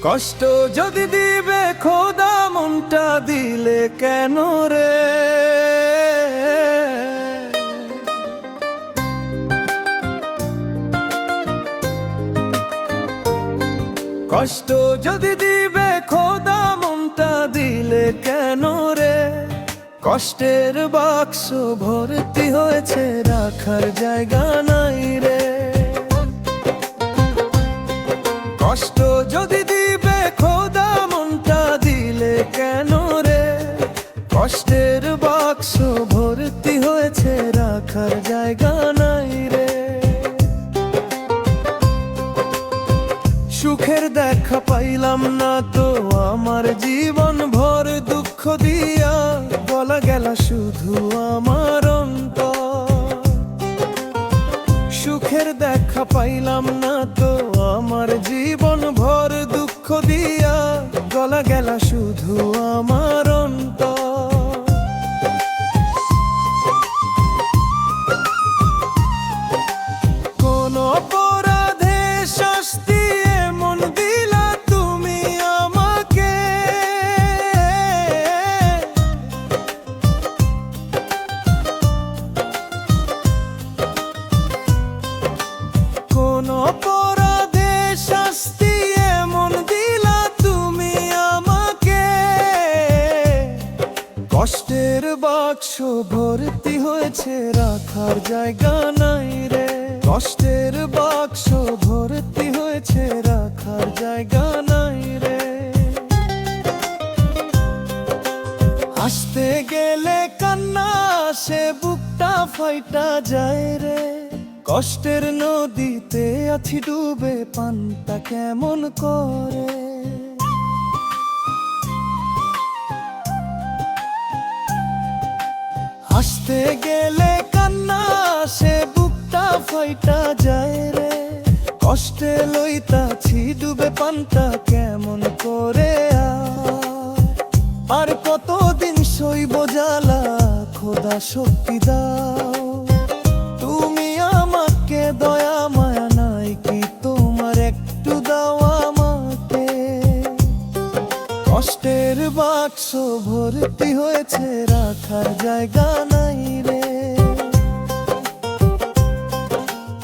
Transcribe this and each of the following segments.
কষ্ট যদি দিবে খোদা মনটা দিলে কেন রে? কষ্ট যদি দিবে খোদা মনটা দিলে কেন রে? কষ্টের বাক্স ভর্তি হয়েছে রাখার জায়গা নাই রে। কষ্ট যদি দিবে খোদা মনটা দিলে কেন রে? কষ্টের বাক্স ভর্তি হয়েছে রাখার জায়গা নাই রে। সুখের দেখা পাইলাম না তো আমার জীবন ভর দুঃখ দিয়া গলা গেল শুধু আমার অন্তর। সুখের দেখা পাইলাম না তো আমার জীবন ভর দুঃখ দিয়া গলা গেল শুধু আমার অন্তর। কোন অপরাধে শাস্তি এমন দিলা তুমি আমাকে? কোন অপরাধে শাস্তি এমন দিলা তুমি আমাকে? কষ্টের বাক্স ভর্তি হয়েছে রাখার জায়গা নাই রে। কষ্টের বাক্স ভর্তি হয়েছে রাখার জায়গা নাই রে। হাসতে গেলে কান্না আসে বুকটা ফাইটা যায় রে। কষ্টের নদীতে আছি ডুবে পানটা কেমন করে? হাসতে গেলে কান্না আসে বুকটা ফাইটা যায় রে। কষ্টে লইতাছি ডুবে পানটা কেমন করে? আর কতদিন সইব জ্বালা খোদা শক্তি দাও। তুমি আমাকে দয়া মায়া নাই কি তোমার একটু দাও আমাকে? কষ্টের বাক্স ভর্তি হয়েছে রাখার জায়গা নাই রে।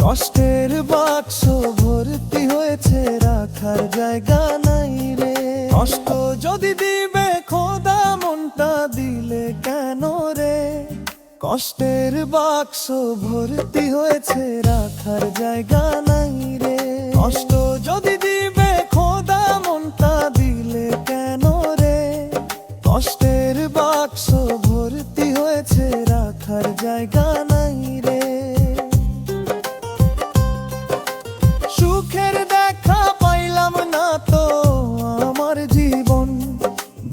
কষ্টের বাক্স ভর্তি হয়েছে রাখার জায়গা নাই রে। কষ্ট যদি দিবে খোদা মনটা দিলে কেন রে? কষ্টের বাক্স ভর্তি হয়েছে রাখার জায়গা নাই রে। কষ্ট যদি দিবে খোদা মনটা দিলে কেন রে? কষ্টের বাক্স ভর্তি হয়েছে রাখার জায়গা নাই রে। সুখের দেখা পাইলাম না তো আমার জীবন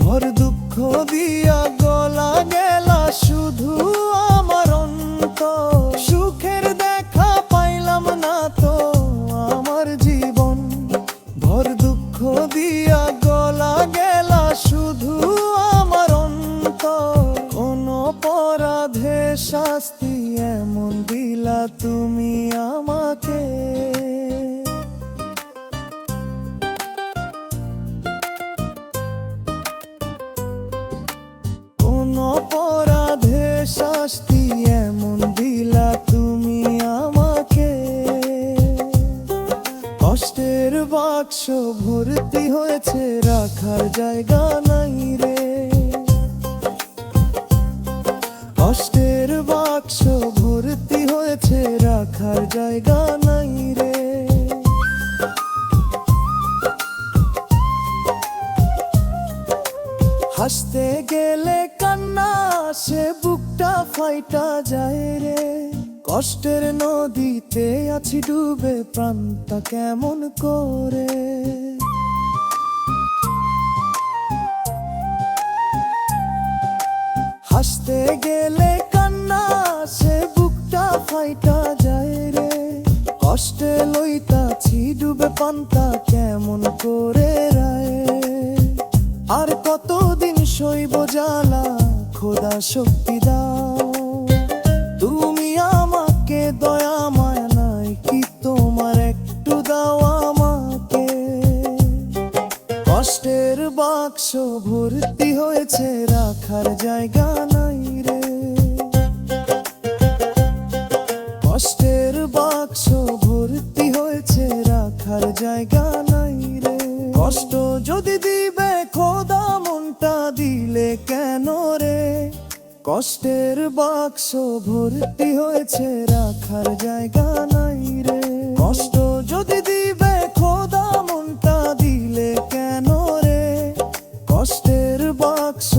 ভর দুঃখ দিয়া গলা গেলা শুধু আমার অন্তর। সুখের দেখা পাইলাম না তো আমার জীবন ভর দুঃখ দিয়া গলা গেলা শুধু আমার অন্তর। কোন অপরাধে শাস্তি এমন দিলা তুমি আমাকে? কোন অপরাধে শাস্তি এমন দিলা তুমি আমাকে? কষ্টের বাক্স ভর্তি হয়েছে রাখার জায়গা নাই রে। কষ্টের বাক্স ভর্তি হয়েছে রাখার জায়গা নাই রে। হাসতে গেলে কান্না আসে বুকটা ফাইটা যায় রে। কষ্টের নদীতে আছি ডুবে প্রাণটা কেমন করে? হাসতে গেলে কান্না আসে বুকটা ফাইটা যায় রে। কষ্টে লইতাছি ডুবে পান্তা কেমন করে রায়? আর কতদিন সইব জ্বালা খোদা শক্তি দাও। তুমি আমাকে দয়া মায়া নাই কি তোমার একটু দাও আমাকে? ভর্তি হয়েছে রাখার জায়গা নাই রে, কষ্টের বাক্স ভর্তি হয়েছে রাখার জায়গা নাই রে। কষ্ট যদি দিবে খোদা মনটা দিলে কেন রে, কষ্টের বাক্স ভর্তি হয়েছে রাখার জায়গা নাই রে। কষ্ট যদি দিবে খোদা মনটা দিলে কেন রে, কষ্টের বাক্স